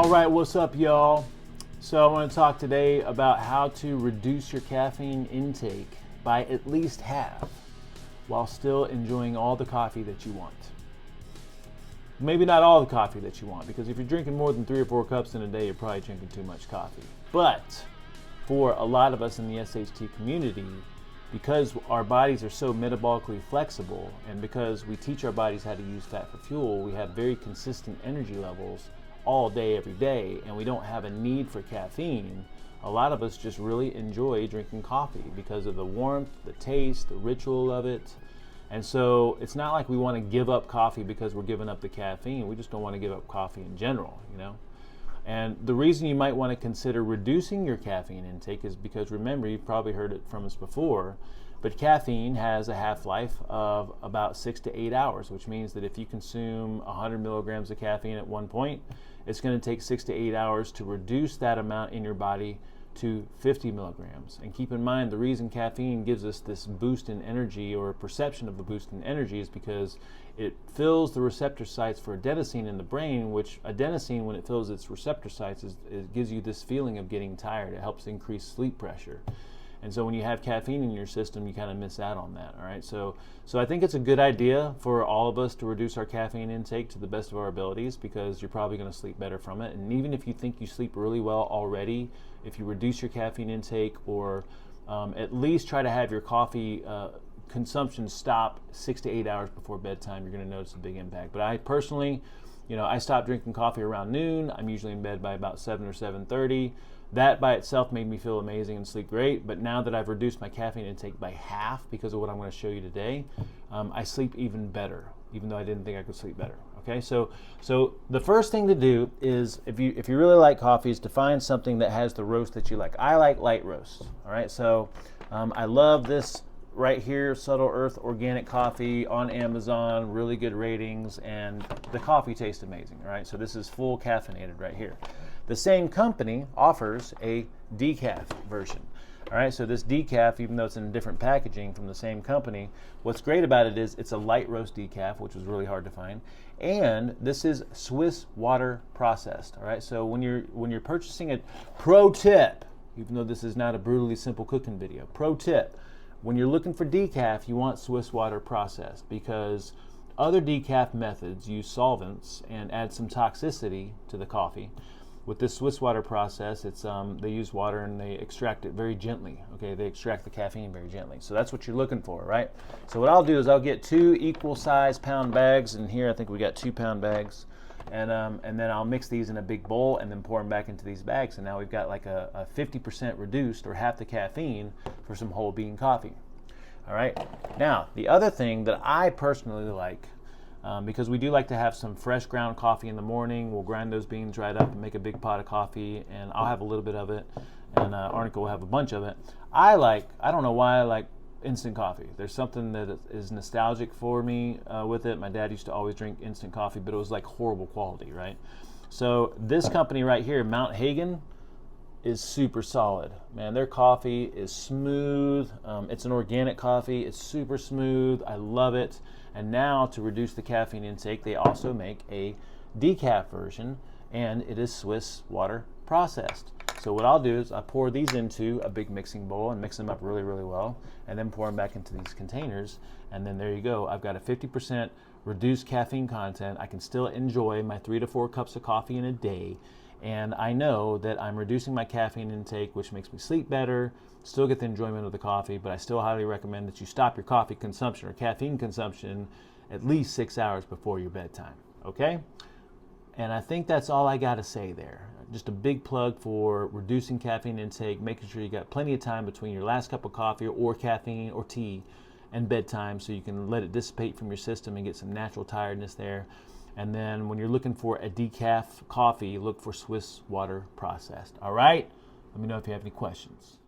All right, what's up, y'all? So I want to talk today about how to reduce your caffeine intake by at least half while still enjoying all the coffee that you want. Maybe not all the coffee that you want, because if you're drinking more than 3 or 4 cups in a day, you're probably drinking too much coffee. But for a lot of us in the SHT community, because our bodies are so metabolically flexible and because we teach our bodies how to use fat for fuel, we have very consistent energy levels all day, every day, and we don't have a need for caffeine. A lot of us just really enjoy drinking coffee because of the warmth, the taste, the ritual of it. And so it's not like we want to give up coffee because we're giving up the caffeine. We just don't want to give up coffee in general, you know? And the reason you might want to consider reducing your caffeine intake is because, remember, you've probably heard it from us before, but caffeine has a half-life of about 6 to 8 hours, which means that if you consume 100 milligrams of caffeine at one point, it's going to take 6 to 8 hours to reduce that amount in your body to 50 milligrams. And keep in mind, the reason caffeine gives us this boost in energy, or perception of a boost in energy, is because it fills the receptor sites for adenosine in the brain, which adenosine, when it fills its receptor sites, it gives you this feeling of getting tired. It helps increase sleep pressure. And so when you have caffeine in your system, you kind of miss out on that, all right? So I think it's a good idea for all of us to reduce our caffeine intake to the best of our abilities, because you're probably going to sleep better from it. And even if you think you sleep really well already, if you reduce your caffeine intake, or at least try to have your coffee consumption stop 6 to 8 hours before bedtime, you're going to notice a big impact. But I personally, I stopped drinking coffee around noon. I'm usually in bed by about 7 or 7:30. That by itself made me feel amazing and sleep great, but now that I've reduced my caffeine intake by half because of what I'm going to show you today, I sleep even better, even though I didn't think I could sleep better. Okay, so the first thing to do is, if you really like coffee, is to find something that has the roast that you like. I like light roasts. All right, so I love this right here, Subtle Earth Organic Coffee on Amazon, really good ratings, and the coffee tastes amazing. All right, so this is full caffeinated right here. The same company offers a decaf version. All right, so this decaf, even though it's in different packaging from the same company, what's great about it is it's a light roast decaf, which was really hard to find, and this is Swiss water processed. All right, so when you're purchasing it, pro tip, even though this is not a brutally simple cooking video, pro tip, when you're looking for decaf, you want Swiss water processed, because other decaf methods use solvents and add some toxicity to the coffee. With this Swiss water process, it's they use water and they extract it very gently. Okay, they extract the caffeine very gently. So that's what you're looking for, right? So what I'll do is I'll get 2 equal size pound bags, and here I think we got 2 pound bags, and then I'll mix these in a big bowl and then pour them back into these bags. And now we've got like a 50% reduced, or half the caffeine, for some whole bean coffee. All right. Now the other thing that I personally like, because we do like to have some fresh ground coffee in the morning. We'll grind those beans right up and make a big pot of coffee, and I'll have a little bit of it, and Arnica will have a bunch of it. I don't know why I like instant coffee. There's something that is nostalgic for me with it. My dad used to always drink instant coffee, but it was like horrible quality, right? So this company right here, Mount Hagen, is super solid. Man, their coffee is smooth. It's an organic coffee. It's super smooth. I love it. And now, to reduce the caffeine intake, they also make a decaf version, and it is Swiss water processed. So what I'll do is I pour these into a big mixing bowl and mix them up really, really well, and then pour them back into these containers, and then there you go. I've got a 50% reduced caffeine content. I can still enjoy my 3 to 4 cups of coffee in a day, and I know that I'm reducing my caffeine intake, which makes me sleep better, still get the enjoyment of the coffee, but I still highly recommend that you stop your coffee consumption or caffeine consumption at least 6 hours before your bedtime, okay? And I think that's all I got to say there. Just a big plug for reducing caffeine intake, making sure you got plenty of time between your last cup of coffee or caffeine or tea and bedtime, so you can let it dissipate from your system and get some natural tiredness there. And then when you're looking for a decaf coffee, look for Swiss water processed. All right? Let me know if you have any questions.